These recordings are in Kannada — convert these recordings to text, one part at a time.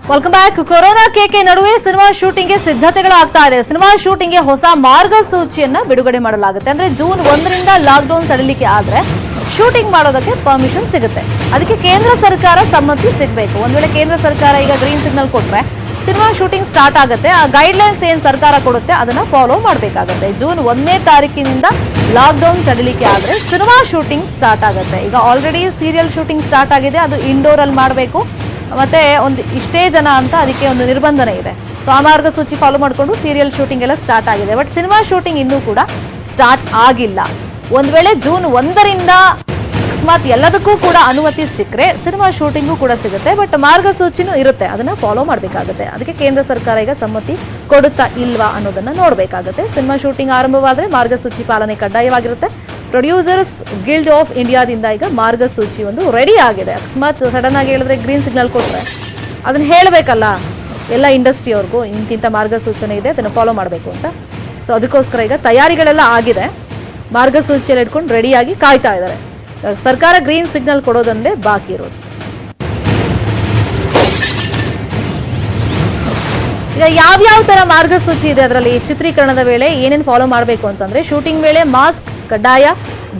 Welcome back. ಕೊರೋನಾ ಕೇಕೆ ನಡುವೆ ಸಿನಿಮಾ ಶೂಟಿಂಗ್ಗೆ ಸಿದ್ಧತೆಗಳಾಗ್ತಾ ಇದೆ. ಸಿನಿಮಾ ಶೂಟಿಂಗ್ಗೆ ಹೊಸ ಮಾರ್ಗಸೂಚಿಯನ್ನ ಬಿಡುಗಡೆ ಮಾಡಲಾಗುತ್ತೆ. ಅಂದ್ರೆ ಜೂನ್ 1ರಿಂದ ಲಾಕ್ಡೌನ್ ಸಡಿಲಿಕೆ ಆದ್ರೆ ಶೂಟಿಂಗ್ ಮಾಡೋದಕ್ಕೆ ಪರ್ಮಿಷನ್ ಸಿಗುತ್ತೆ. ಅದಕ್ಕೆ ಕೇಂದ್ರ ಸರ್ಕಾರ ಸಮ್ಮತಿ ಸಿಗಬೇಕು. ಒಂದ್ ವೇಳೆ ಕೇಂದ್ರ ಸರ್ಕಾರ ಈಗ ಗ್ರೀನ್ ಸಿಗ್ನಲ್ ಕೊಟ್ರೆ ಸಿನಿಮಾ ಶೂಟಿಂಗ್ ಸ್ಟಾರ್ಟ್ ಆಗುತ್ತೆ. ಆ ಗೈಡ್ಲೈನ್ಸ್ ಏನ್ ಸರ್ಕಾರ ಕೊಡುತ್ತೆ ಅದನ್ನ ಫಾಲೋ ಮಾಡಬೇಕಾಗುತ್ತೆ. ಜೂನ್ 1ನೇ ತಾರೀಕಿನಿಂದ ಲಾಕ್ಡೌನ್ ಸಡಿಲಿಕೆ ಆದ್ರೆ ಸಿನಿಮಾ ಶೂಟಿಂಗ್ ಸ್ಟಾರ್ಟ್ ಆಗುತ್ತೆ. ಈಗ ಆಲ್ರೆಡಿ ಸೀರಿಯಲ್ ಶೂಟಿಂಗ್ ಸ್ಟಾರ್ಟ್ ಆಗಿದೆ. ಅದು ಇಂಡೋರ್ ಅಲ್ಲಿ ಮಾಡಬೇಕು. ಮತ್ತೆ ಒಂದು ಇಷ್ಟೇ ಜನ ಅಂತ ಅದಕ್ಕೆ ಒಂದು ನಿರ್ಬಂಧನೆ ಇದೆ. ಸೊ ಆ ಮಾರ್ಗಸೂಚಿ ಫಾಲೋ ಮಾಡಿಕೊಂಡು ಸೀರಿಯಲ್ ಶೂಟಿಂಗ್ ಎಲ್ಲ ಸ್ಟಾರ್ಟ್ ಆಗಿದೆ. ಬಟ್ ಸಿನಿಮಾ ಶೂಟಿಂಗ್ ಇನ್ನೂ ಕೂಡ ಸ್ಟಾರ್ಟ್ ಆಗಿಲ್ಲ. ಒಂದ್ ವೇಳೆ ಜೂನ್ 1ರಿಂದ ಅಕಸ್ಮಾತ್ ಎಲ್ಲದಕ್ಕೂ ಕೂಡ ಅನುಮತಿ ಸಿಕ್ಕರೆ ಸಿನಿಮಾ ಶೂಟಿಂಗು ಕೂಡ ಸಿಗುತ್ತೆ. ಬಟ್ ಮಾರ್ಗಸೂಚಿನೂ ಇರುತ್ತೆ, ಅದನ್ನ ಫಾಲೋ ಮಾಡಬೇಕಾಗುತ್ತೆ. ಅದಕ್ಕೆ ಕೇಂದ್ರ ಸರ್ಕಾರ ಈಗ ಸಮ್ಮತಿ ಕೊಡುತ್ತಾ ಇಲ್ವಾ ಅನ್ನೋದನ್ನ ನೋಡಬೇಕಾಗುತ್ತೆ. ಸಿನಿಮಾ ಶೂಟಿಂಗ್ ಆರಂಭವಾದ್ರೆ ಮಾರ್ಗಸೂಚಿ ಪಾಲನೆ ಕಡ್ಡಾಯವಾಗಿರುತ್ತೆ. ಪ್ರೊಡ್ಯೂಸರ್ಸ್ ಗಿಲ್ಡ್ ಆಫ್ ಇಂಡಿಯಾದಿಂದ ಈಗ ಮಾರ್ಗಸೂಚಿ ಒಂದು ರೆಡಿ ಆಗಿದೆ. ಅಕಸ್ಮಾತ್ ಸಡನ್ ಆಗಿ ಹೇಳಿದ್ರೆ ಗ್ರೀನ್ ಸಿಗ್ನಲ್ ಕೊಟ್ರೆ ಅದನ್ನ ಹೇಳಬೇಕಲ್ಲ ಎಲ್ಲ ಇಂಡಸ್ಟ್ರಿಯವ್ರಿಗೂ ಇಂತಿಂಥ ಮಾರ್ಗಸೂಚನೆ ಇದೆ, ಅದನ್ನು ಫಾಲೋ ಮಾಡಬೇಕು ಅಂತ. ಸೊ ಅದಕ್ಕೋಸ್ಕರ ಈಗ ತಯಾರಿಗಳೆಲ್ಲ ಆಗಿದೆ. ಮಾರ್ಗಸೂಚಿಯಲ್ಲಿ ಇಟ್ಕೊಂಡು ರೆಡಿಯಾಗಿ ಕಾಯ್ತಾ ಇದ್ದಾರೆ. ಸರ್ಕಾರ ಗ್ರೀನ್ ಸಿಗ್ನಲ್ ಕೊಡೋದಂದೇ ಬಾಕಿ ಇರೋದು. ಈಗ ಯಾವ್ಯಾವ ತರ ಮಾರ್ಗಸೂಚಿ ಇದೆ ಅದರಲ್ಲಿ ಚಿತ್ರೀಕರಣದ ವೇಳೆ ಏನೇನು ಫಾಲೋ ಮಾಡಬೇಕು ಅಂತಂದ್ರೆ, ಶೂಟಿಂಗ್ ವೇಳೆ ಮಾಸ್ಕ್ ಕಡ್ಡಾಯ,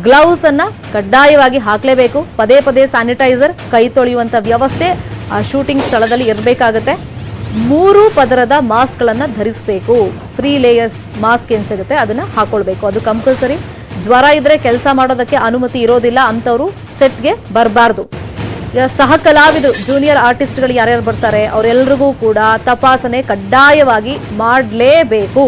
ಗ್ಲೌಸ್ ಅನ್ನ ಕಡ್ಡಾಯವಾಗಿ ಹಾಕಲೇಬೇಕು. ಪದೇ ಪದೇ ಸ್ಯಾನಿಟೈಸರ್, ಕೈ ತೊಳೆಯುವಂತ ವ್ಯವಸ್ಥೆ ಆ ಶೂಟಿಂಗ್ ಸ್ಥಳದಲ್ಲಿ ಇರಬೇಕಾಗುತ್ತೆ. 3 ಪದರದ ಮಾಸ್ಕ್ ಗಳನ್ನ ಧರಿಸಬೇಕು. 3 ಲೇಯರ್ಸ್ ಮಾಸ್ಕ್ ಏನ್ ಸಿಗುತ್ತೆ ಅದನ್ನ ಹಾಕೊಳ್ಬೇಕು, ಅದು ಕಂಪಲ್ಸರಿ. ಜ್ವರ ಇದ್ರೆ ಕೆಲಸ ಮಾಡೋದಕ್ಕೆ ಅನುಮತಿ ಇರೋದಿಲ್ಲ, ಅಂತವರು ಸೆಟ್ಗೆ ಬರಬಾರ್ದು. ಈಗ ಸಹ ಕಲಾವಿದರು, ಜೂನಿಯರ್ ಆರ್ಟಿಸ್ಟ್ಗಳು ಯಾರ್ಯಾರು ಬರ್ತಾರೆ ಅವರೆಲ್ಲರಿಗೂ ಕೂಡ ತಪಾಸಣೆ ಕಡ್ಡಾಯವಾಗಿ ಮಾಡಲೇಬೇಕು.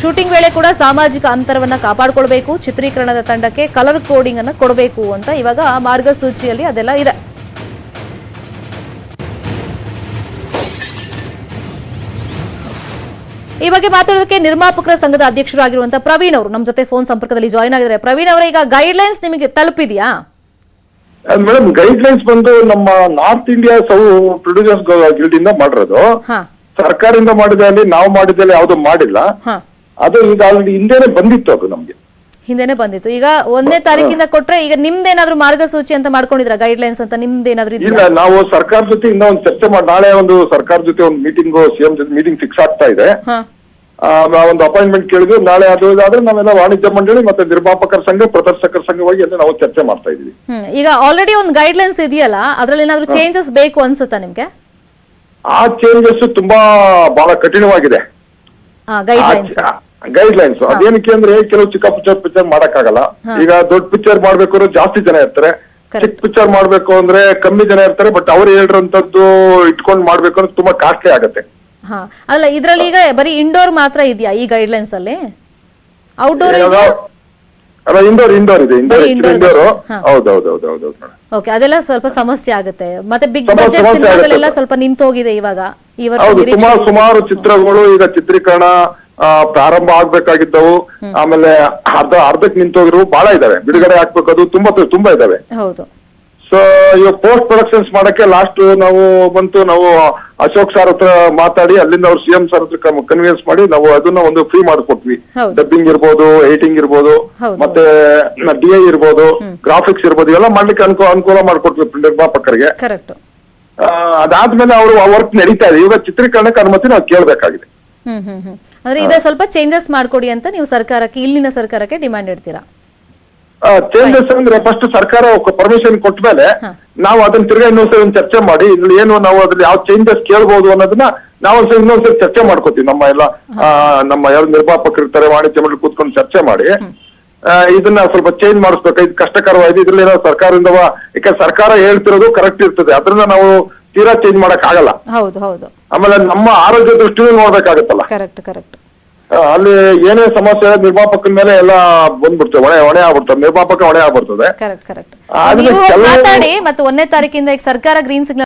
ಶೂಟಿಂಗ್ ವೇಳೆ ಕೂಡ ಸಾಮಾಜಿಕ ಅಂತರವನ್ನ ಕಾಪಾಡಿಕೊಳ್ಬೇಕು. ಚಿತ್ರೀಕರಣದ ತಂಡಕ್ಕೆ ಕಲರ್ ಕೋಡಿಂಗ್ ಅನ್ನ ಕೊಡಬೇಕು ಅಂತ ಇವಾಗ ಮಾರ್ಗಸೂಚಿಯಲ್ಲಿ ಅದೆಲ್ಲ ಇದೆ. ಈ ಬಗ್ಗೆ ಮಾತಾಡೋದಕ್ಕೆ ನಿರ್ಮಾಪಕರ ಸಂಘದ ಅಧ್ಯಕ್ಷರಾಗಿರುವಂತಹ ಪ್ರವೀಣ್ ಅವರು ನಮ್ಮ ಜೊತೆ ಫೋನ್ ಸಂಪರ್ಕದಲ್ಲಿ ಜಾಯಿನ್ ಆಗಿದ್ದಾರೆ. ಪ್ರವೀಣ್ ಅವರೇ, ಈಗ ಗೈಡ್ಲೈನ್ಸ್ ನಿಮಗೆ ತಲುಪಿದೆಯಾ? ಮೇಡಮ್, ಗೈಡ್ಲೈನ್ಸ್ ಬಂದು ನಮ್ಮ ನಾರ್ತ್ ಇಂಡಿಯಾ ಪ್ರೊಡ್ಯೂಸರ್ಸ್ ಗಿಲ್ಡ್ ಇಂದ ಮಾಡಿರೋದು. ಸರ್ಕಾರದಿಂದ ಮಾಡಿದಲ್ಲಿ ನಾವು ಮಾಡಿದಲ್ಲಿ ಯಾವ್ದು ಮಾಡಿಲ್ಲ. ಅದು ಈಗ ಆಲ್ರೆಡಿ ಹಿಂದೆನೆ ಬಂದಿತ್ತು, ಅದು ನಮ್ಗೆ ಹಿಂದೆನೆ ಬಂದಿತ್ತು. ಈಗ 1ನೇ ತಾರೀಕಿಂದ ಕೊಟ್ರೆ ಈಗ ನಿಮ್ದೇನಾದ್ರೂ ಮಾರ್ಗಸೂಚಿ ಅಂತ ಮಾಡ್ಕೊಂಡಿದ್ರ ಗೈಡ್ಲೈನ್ಸ್ ಅಂತ ನಿಮ್ದೇನಾದ್ರೂ ಇಲ್ಲ. ನಾವು ಸರ್ಕಾರ ಜೊತೆ ಇನ್ನೂ ಒಂದು ಚರ್ಚೆ ಮಾಡಿ, ನಾಳೆ ಒಂದು ಸರ್ಕಾರ ಜೊತೆ ಒಂದು ಮೀಟಿಂಗ್, ಸಿಎಂ ಜೊತೆ ಮೀಟಿಂಗ್ ಫಿಕ್ಸ್ ಆಗ್ತಾ ಇದೆ. ಒಂದು ಅಪಾಯಿಂಟ್ಮೆಂಟ್ ಕೇಳಿದ್ವಿ. ನಾಳೆ ಅದು ಇದಾದ್ರೆ ನಾವೆಲ್ಲ ವಾಣಿಜ್ಯ ಮಂಡಳಿ ಮತ್ತೆ ನಿರ್ಮಾಪಕರ ಸಂಘ, ಪ್ರದರ್ಶಕರ ಸಂಘವಾಗಿ ಎಲ್ಲ ನಾವು ಚರ್ಚೆ ಮಾಡ್ತಾ ಇದೀವಿ. ಈಗ ಆಲ್ರೆಡಿ ಒಂದು ಗೈಡ್ಲೈನ್ಸ್ ಇದೆಯಲ್ಲ, ಅದ್ರಲ್ಲಿ ಏನಾದ್ರೂ ಚೇಂಜಸ್ ಬೇಕು ಅನ್ಸುತ್ತಾ ನಿಮ್ಗೆ? ಆ ಚೇಂಜಸ್ ತುಂಬಾ ಬಹಳ ಕಠಿಣವಾಗಿದೆ ಗೈಡ್ಲೈನ್ಸ್. ಅದೇನಕ್ಕೆ ಅಂದ್ರೆ ಕೆಲವು ಚಿಕ್ಕ ಪಿಕ್ಚರ್ ಮಾಡಕ್ಕಾಗಲ್ಲ. ಈಗ ದೊಡ್ಡ ಪಿಕ್ಚರ್ ಮಾಡ್ಬೇಕು ಅಂದ್ರೆ ಜಾಸ್ತಿ ಜನ ಇರ್ತಾರೆ, ಚಿಕ್ಕ ಪಿಕ್ಚರ್ ಮಾಡ್ಬೇಕು ಅಂದ್ರೆ ಕಮ್ಮಿ ಜನ ಇರ್ತಾರೆ. ಬಟ್ ಅವ್ರು ಹೇಳಿರೋಂಥದ್ದು ಇಟ್ಕೊಂಡು ಮಾಡ್ಬೇಕು ಅಂದ್ರೆ ತುಂಬಾ ಕಾಸ್ಟ್ಲಿ ಆಗತ್ತೆ. ಅಲ್ಲ, ಇದ್ರಲ್ಲಿ ಈಗ ಬರೀ ಇಂಡೋರ್ ಮಾತ್ರ ಇದೆಯಾ ಈ ಗೈಡ್ಲೈನ್ಸ್ ಅಲ್ಲಿ? ಔಟ್ಡೋರ್ ಇಂಡೋರ್ ಇದೆ. ಇಂಡೋರ್ ಹೌದೌದೌದೌದು. ಓಕೆ, ಅದೆಲ್ಲ ಸ್ವಲ್ಪ ಸಮಸ್ಯೆ ಆಗುತ್ತೆ. ಮತ್ತೆ ಬಿಗ್ ಬಜೆಟ್ ಸಿನಿಮಾಗಳೆಲ್ಲ ಸ್ವಲ್ಪ ನಿಂತೋಗಿದೆ ಇವಾಗ ಈ ವರ್ಷ. ಸುಮಾರು ಚಿತ್ರಗಳು ಈಗ ಚಿತ್ರೀಕರಣ ಪ್ರಾರಂಭ ಆಗ್ಬೇಕಾಗಿದ್ದವು, ಆಮೇಲೆ ಅರ್ಧಕ್ಕೆ ನಿಂತೋಗಿರು ಬಹಳ ಇದಾವೆ. ಬಿಡುಗಡೆ ಹಾಕ್ಬೇಕು, ಅದು ತುಂಬಾ ಇದಾವೆ. ಹೌದು. ಸೊ ಇವಾಗ ಪೋಸ್ಟ್ ಪ್ರೊಡಕ್ಷನ್ಸ್ ಮಾಡಕ್ಕೆ ಲಾಸ್ಟ್ ನಾವು ಅಶೋಕ್ ಸರ್ ಹತ್ರ ಮಾತಾಡಿ, ಅಲ್ಲಿಂದ ಅವ್ರು ಸಿಎಂ ಸರ್ ಹತ್ರ ಕನ್ವಿನ್ಸ್ ಮಾಡಿ ನಾವು ಅದನ್ನ ಒಂದು ಫ್ರೀ ಮಾಡಿಕೊಟ್ವಿ. ಡಬ್ಬಿಂಗ್ ಇರ್ಬೋದು, ಎಡಿಟಿಂಗ್ ಇರ್ಬೋದು, ಮತ್ತೆ DI ಇರ್ಬೋದು, ಗ್ರಾಫಿಕ್ಸ್ ಇರ್ಬೋದು, ಇವೆಲ್ಲ ಮಾಡ್ಲಿಕ್ಕೆ ಅನುಕೂಲ ಮಾಡ್ಕೊಟ್ವಿ ನಿರ್ಮಾಪಕರಿಗೆ. ಅದಾದ್ಮೇಲೆ ಅವರು ವರ್ಕ್ ನಡೀತಾ ಇದೆ. ಇವಾಗ ಚಿತ್ರೀಕರಣಕ್ಕೆ ಅನುಮತಿ ನಾವು ಕೇಳಬೇಕಾಗಿದೆ. ಅಂದ್ರೆ ಇದೇ ಸ್ವಲ್ಪ ಚೇಂಜಸ್ ಮಾಡ್ಕೊಡಿ ಅಂತ ನೀವು ಸರ್ಕಾರಕ್ಕೆ, ಇಲ್ಲಿನ ಸರ್ಕಾರಕ್ಕೆ ಡಿಮಾಂಡ್ ಇಡ್ತೀರಾ? ಚೇಂಜಸ್ ಅಂದ್ರೆ ಫಸ್ಟ್ ಸರ್ಕಾರ ಪರ್ಮಿಷನ್ ಕೊಟ್ಟ ಮೇಲೆ ನಾವು ಅದನ್ನ ತಿರ್ಗಾ ಇನ್ನೊಂದ್ಸರಿ ಒಂದು ಚರ್ಚೆ ಮಾಡಿ ಇದ್ರಲ್ಲಿ ಏನು ನಾವು ಅದ್ರಲ್ಲಿ ಯಾವ ಚೇಂಜಸ್ ಕೇಳ್ಬೋದು ಅನ್ನೋದನ್ನ ನಾವು ಇನ್ನೊಂದ್ಸರಿ ಚರ್ಚೆ ಮಾಡ್ಕೋತೀವಿ. ನಮ್ಮ ಯಾರು ನಿರ್ಮಾಪಕರು ಇರ್ತಾರೆ, ವಾಣಿಜ್ಯ ಮಂಡಳಿ ಕೂತ್ಕೊಂಡು ಚರ್ಚೆ ಮಾಡಿ ಇದನ್ನ ಸ್ವಲ್ಪ ಚೇಂಜ್ ಮಾಡಿಸ್ಬೇಕು. ಇದು ಕಷ್ಟಕರವಾಗಿದೆ. ಇದ್ರಲ್ಲಿ ಏನೋ ಸರ್ಕಾರದಿಂದ, ಯಾಕಂದ್ರೆ ಸರ್ಕಾರ ಹೇಳ್ತಿರೋದು ಕರೆಕ್ಟ್ ಇರ್ತದೆ, ಅದ್ರನ್ನ ನಾವು ತೀರಾ ಚೇಂಜ್ ಮಾಡಕ್ ಆಗಲ್ಲ. ಆಮೇಲೆ ನಮ್ಮ ಆರೋಗ್ಯ ದೃಷ್ಟಿಯಿಂದ ನೋಡ್ಬೇಕಾಗತ್ತಲ್ಲ. ಅಲ್ಲಿ ಏನೇ ಸಮಸ್ಯೆ ನಿರ್ಮಾಪಕನ ಮೇಲೆ ಎಲ್ಲ ಬಂದ್ಬಿಡ್ತದೆ, ಹೊಣೆ ಆಗ್ಬಿಡ್ತದೆ, ನಿರ್ಮಾಪಕ ಹೊಣೆ ಆಗ್ಬಿಡ್ತದೆ. ಮಾತಾಡಿ ಮತ್ತೆ 1ನೇ ತಾರೀಕಿಂದ ಸರ್ಕಾರ ಗ್ರೀನ್ ಸಿಗ್ನಲ್